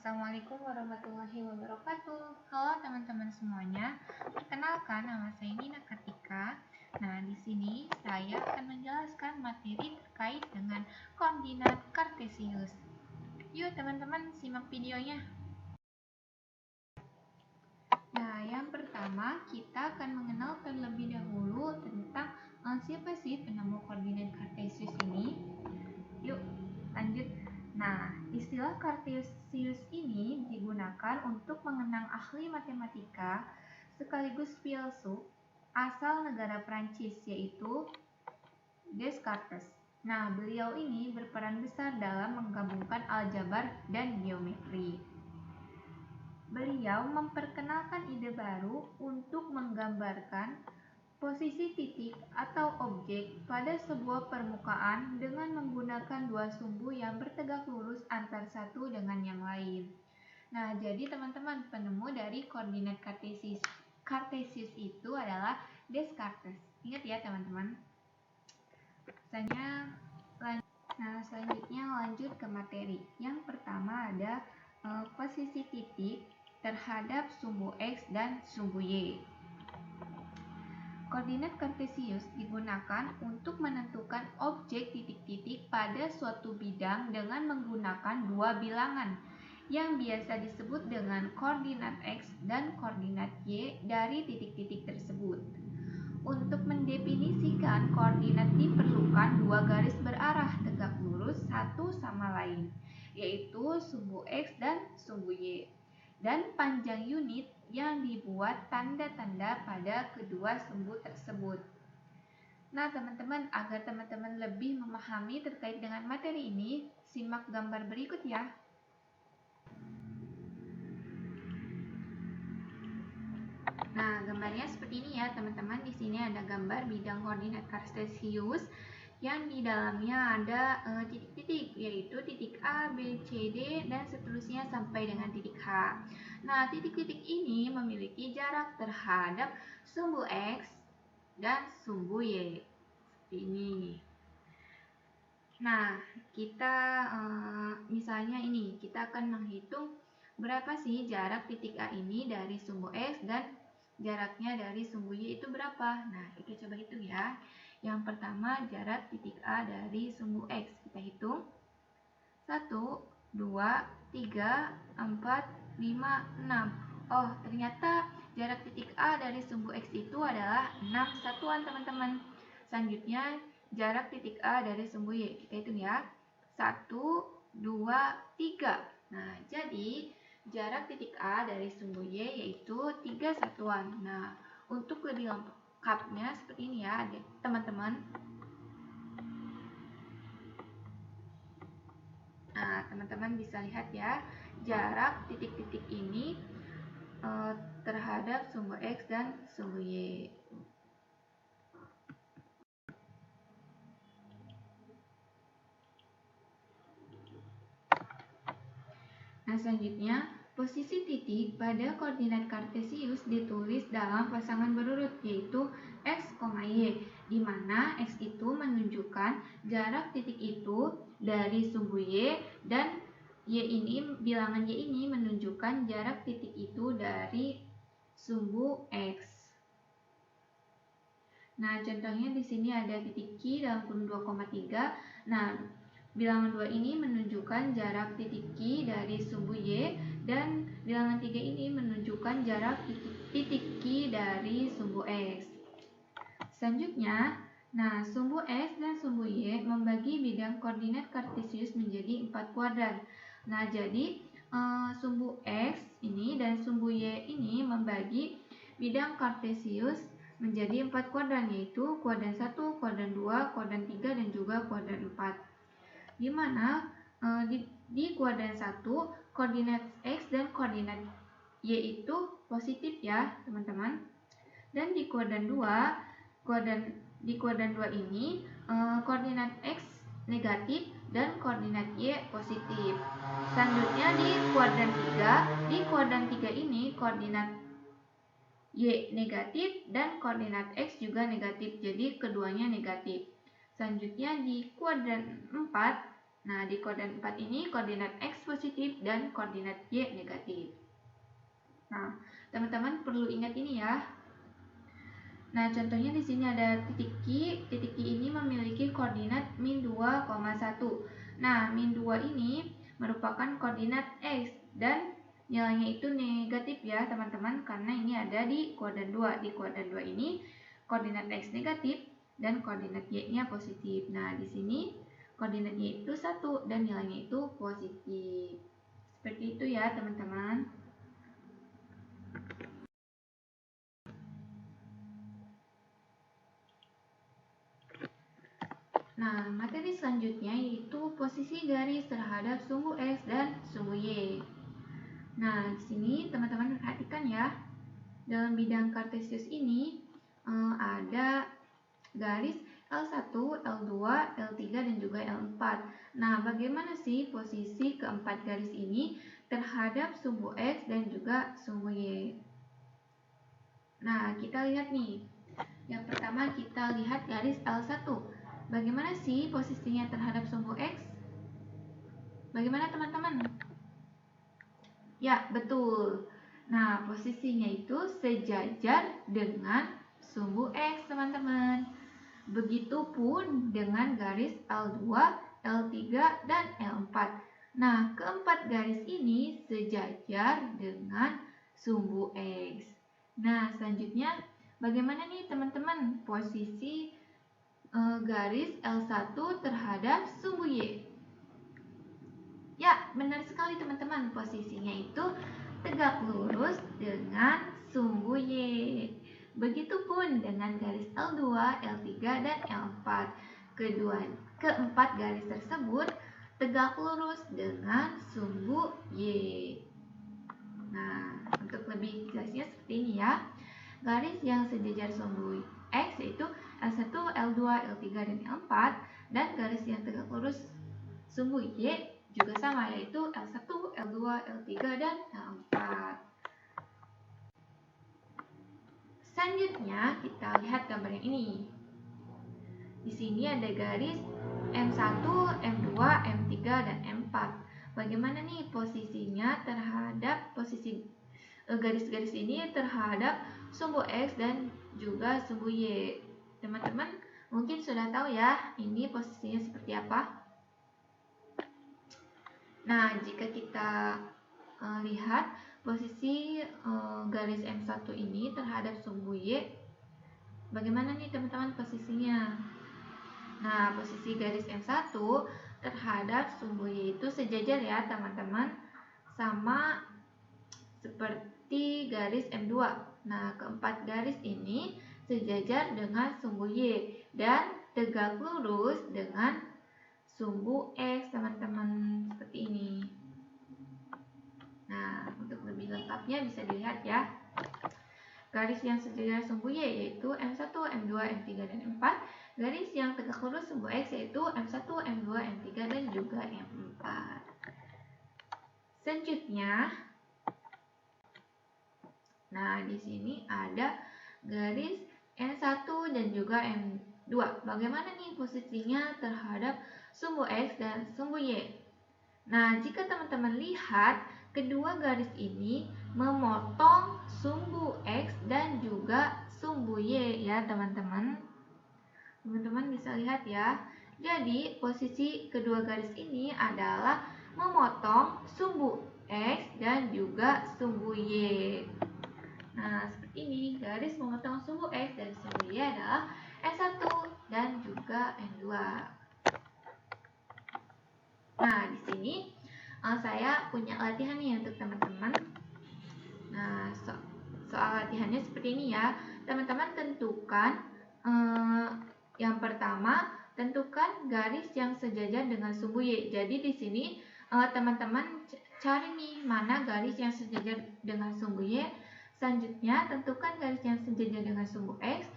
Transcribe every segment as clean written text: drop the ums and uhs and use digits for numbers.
Assalamualaikum warahmatullahi wabarakatuh. Halo teman-teman semuanya. Perkenalkan, nama saya Nina Kartika. Nah, di sini saya akan menjelaskan materi terkait dengan koordinat Kartesius. Yuk teman-teman simak videonya. Nah, yang pertama kita akan mengenal terlebih dahulu tentang siapa sih penemu koordinat Kartesius ini. Yuk lanjut. Nah, istilah Kartesius ini digunakan untuk mengenang ahli matematika sekaligus filsuf asal negara Prancis, yaitu Descartes. Nah, beliau ini berperan besar dalam menggabungkan aljabar dan geometri. Beliau memperkenalkan ide baru untuk menggambarkan posisi titik atau objek pada sebuah permukaan dengan menggunakan dua sumbu yang bertegak lurus antar satu dengan yang lain. Nah, jadi teman-teman, penemu dari koordinat Kartesius itu adalah Descartes. Ingat ya teman-teman. Selanjutnya lanjut ke materi. Yang pertama ada posisi titik terhadap sumbu X dan sumbu Y. Koordinat Kartesius digunakan untuk menentukan objek titik-titik pada suatu bidang dengan menggunakan dua bilangan yang biasa disebut dengan koordinat X dan koordinat Y dari titik-titik tersebut. Untuk mendefinisikan koordinat diperlukan dua garis berarah tegak lurus satu sama lain, yaitu sumbu X dan sumbu Y, dan panjang unit yang dibuat tanda-tanda pada kedua sumbu tersebut. Nah teman-teman, agar teman-teman lebih memahami terkait dengan materi ini, simak gambar berikut ya. Nah, gambarnya seperti ini ya teman-teman. Di sini ada gambar bidang koordinat Kartesius yang di dalamnya ada titik-titik, yaitu titik A, B, C, D, dan seterusnya sampai dengan titik H. Nah, titik-titik ini memiliki jarak terhadap sumbu X dan sumbu Y. Seperti ini. Nah, kita misalnya ini, kita akan menghitung berapa sih jarak titik A ini dari sumbu X dan jaraknya dari sumbu Y itu berapa. Nah, kita coba hitung ya. Yang pertama, jarak titik A dari sumbu X. Kita hitung. 1, 2, 3, 4, 5, 6. Oh, ternyata jarak titik A dari sumbu X itu adalah 6 satuan, teman-teman. Selanjutnya, jarak titik A dari sumbu Y. Kita hitung ya. 1, 2, 3. Nah, jadi jarak titik A dari sumbu Y yaitu 3 satuan. Nah, untuk lebih lengkapnya seperti ini ya, teman-teman. Nah, teman-teman bisa lihat ya, jarak titik-titik ini terhadap sumbu X dan sumbu Y. Nah, selanjutnya, posisi titik pada koordinat Kartesius ditulis dalam pasangan berurut, yaitu X, Y, di mana X itu menunjukkan jarak titik itu dari sumbu Y dan bilangan Y ini menunjukkan jarak titik itu dari sumbu X. Nah, contohnya di sini ada titik Q dalam kurung 2,3. Nah, bilangan 2 ini menunjukkan jarak titik Q dari sumbu Y dan bilangan 3 ini menunjukkan jarak titik Q dari sumbu X. Selanjutnya, nah sumbu X dan sumbu Y membagi bidang koordinat Kartesius menjadi 4 kuadran. Nah, jadi sumbu X ini dan sumbu Y ini membagi bidang Kartesius menjadi 4 kuadran, yaitu kuadran 1, kuadran 2, kuadran 3, dan juga kuadran 4. Di mana di kuadran 1, koordinat X dan koordinat Y itu positif ya, teman-teman. Dan di kuadran 2, di kuadran 2 ini koordinat X negatif dan koordinat Y positif. Selanjutnya di kuadran 3 ini koordinat Y negatif dan koordinat X juga negatif, jadi keduanya negatif. Selanjutnya di kuadran 4 Nah, di koordinat 4 ini koordinat X positif dan koordinat Y negatif. Nah, teman-teman perlu ingat ini ya. Nah, contohnya di sini ada titik Q. Titik Q ini memiliki koordinat min 2,1. Nah, min 2 ini merupakan koordinat X dan nilainya itu negatif ya, teman-teman, karena ini ada di kuadran 2. Di kuadran 2 ini koordinat X negatif dan koordinat Y-nya positif. Nah, di sini koordinat Y itu 1 dan nilainya itu positif. Seperti itu ya, teman-teman. Nah, materi selanjutnya yaitu posisi garis terhadap sumbu X dan sumbu Y. Nah, di sini teman-teman perhatikan ya. Dalam bidang kartesius ini ada garis L1, L2, L3, dan juga L4. Nah, bagaimana sih posisi keempat garis ini terhadap sumbu X dan juga sumbu Y? Nah, kita lihat nih. Yang pertama kita lihat garis L1. Bagaimana sih posisinya terhadap sumbu X? Bagaimana teman-teman? Ya, betul. Nah, posisinya itu sejajar dengan sumbu X, teman-teman. Begitupun dengan garis L2, L3, dan L4. Nah, keempat garis ini sejajar dengan sumbu X. Nah, selanjutnya bagaimana nih teman-teman posisi garis L1 terhadap sumbu Y? Ya, benar sekali teman-teman. Posisinya itu tegak lurus dengan sumbu Y. Begitupun dengan garis L2, L3, dan L4. Keempat garis tersebut tegak lurus dengan sumbu Y. Nah, untuk lebih jelasnya seperti ini ya. Garis yang sejajar sumbu X yaitu L1, L2, L3, dan L4, dan garis yang tegak lurus sumbu Y juga sama, yaitu L1, L2, L3, dan L4. Selanjutnya kita lihat gambar yang ini. Di sini ada garis M1, M2, M3, dan M4. Bagaimana nih posisinya terhadap garis-garis ini terhadap sumbu X dan juga sumbu Y? Teman-teman mungkin sudah tahu ya, ini posisinya seperti apa. Nah, jika kita lihat posisi garis M1 ini terhadap sumbu Y, bagaimana nih teman-teman posisinya? Nah, posisi garis M1 terhadap sumbu Y itu sejajar ya teman-teman, sama seperti garis M2. Nah, keempat garis ini sejajar dengan sumbu Y dan tegak lurus dengan sumbu X, teman-teman, seperti ini. Nah, untuk lebih lengkapnya bisa dilihat ya. Garis yang sejajar sumbu Y yaitu M1, M2, M3, dan M4. Garis yang tegak lurus sumbu X yaitu M1, M2, M3, dan juga M4. Selanjutnya, nah di sini ada garis M1 dan juga M2. Bagaimana nih posisinya terhadap sumbu X dan sumbu Y? Nah, jika teman-teman lihat, kedua garis ini memotong sumbu X dan juga sumbu Y ya teman-teman. Teman-teman bisa lihat ya. Jadi, posisi kedua garis ini adalah memotong sumbu X dan juga sumbu Y. Nah, seperti ini, garis memotong sumbu X dan sumbu Y adalah M1 dan juga M2. Nah, di sini saya punya latihan nih untuk teman-teman. Nah, soal latihannya seperti ini ya. Teman-teman tentukan yang pertama, tentukan garis yang sejajar dengan sumbu Y. Jadi di sini teman-teman cari nih mana garis yang sejajar dengan sumbu Y. Selanjutnya, tentukan garis yang sejajar dengan sumbu X.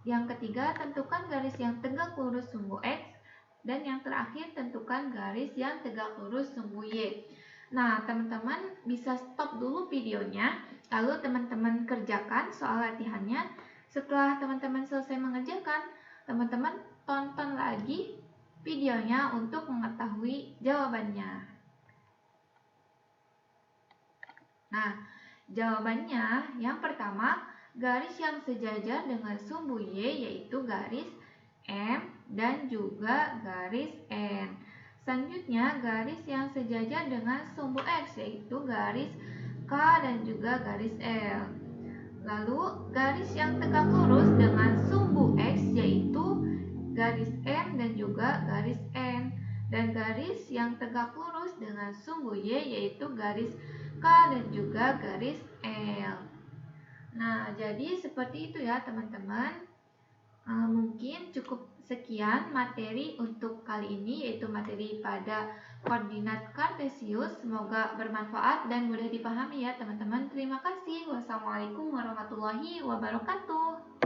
Yang ketiga, tentukan garis yang tegak lurus sumbu X. Dan yang terakhir, tentukan garis yang tegak lurus sumbu Y. Nah, teman-teman bisa stop dulu videonya, lalu teman-teman kerjakan soal latihannya. Setelah teman-teman selesai mengerjakan, teman-teman tonton lagi videonya untuk mengetahui jawabannya. Nah, jawabannya yang pertama, garis yang sejajar dengan sumbu Y yaitu garis M dan juga garis N. Selanjutnya, garis yang sejajar dengan sumbu X yaitu garis K dan juga garis L. Lalu, garis yang tegak lurus dengan sumbu X yaitu garis M dan juga garis N. Dan garis yang tegak lurus dengan sumbu Y yaitu garis K dan juga garis L. Nah, jadi seperti itu ya teman-teman. Mungkin cukup sekian materi untuk kali ini, yaitu materi pada koordinat kartesius. Semoga bermanfaat dan mudah dipahami ya teman-teman. Terima kasih. Wassalamualaikum warahmatullahi wabarakatuh.